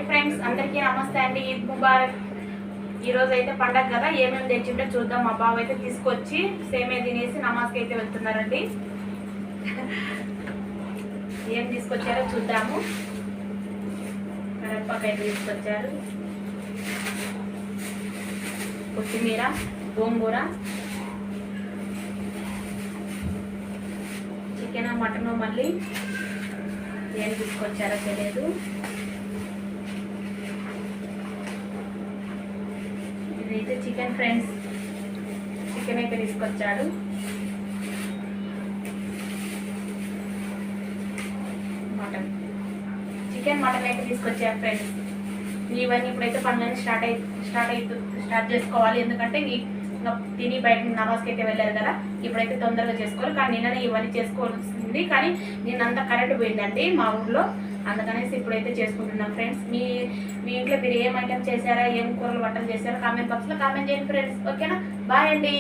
Friends, అందరికీ నమస్తే అండి. ఈద్ ముబారక్. ఈరోజు అయితే పండగ కదా, ఏమేమి తెచ్చింటే చూద్దాం. మా బావ అయితే తీసుకొచ్చి సేమే తినేసి నమాజ్కి అయితే వెళ్తున్నారండి. ఏం తీసుకొచ్చారో చూద్దాము. కరివేపాకు అయితే తీసుకొచ్చారు, కొత్తిమీర, గోంగూర, చికెన్, మటన్, మళ్ళీ ఏం తీసుకొచ్చారో తెలియదు. ఇదైతే చికెన్ ఫ్రెండ్స్, చికెన్ అయితే తీసుకొచ్చాడు. మటన్, చికెన్ మటన్ అయితే తీసుకొచ్చారు ఫ్రెండ్స్. ఇవన్నీ ఇప్పుడైతే పనులన్నీ స్టార్ట్ చేసుకోవాలి. ఎందుకంటే తిని బయట నమాజ్కి అయితే వెళ్ళారు కదా, ఇప్పుడైతే తొందరగా చేసుకోవాలి. కానీ నిన్ననే ఇవన్నీ చేసుకోవాల్సింది, కానీ నిన్నంతా కరెంట్ పోయిందండి మా ఊర్లో. అందుకనేసి ఇప్పుడైతే చేసుకుంటున్నాం ఫ్రెండ్స్. మీ ఇంట్లో మీరు ఏం ఐటమ్ చేశారా, ఏం కూరలు వంటలు చేశారా కామెంట్ బాక్స్లో కామెంట్ చేయండి ఫ్రెండ్స్. ఓకేనా? బాయ్ అండి.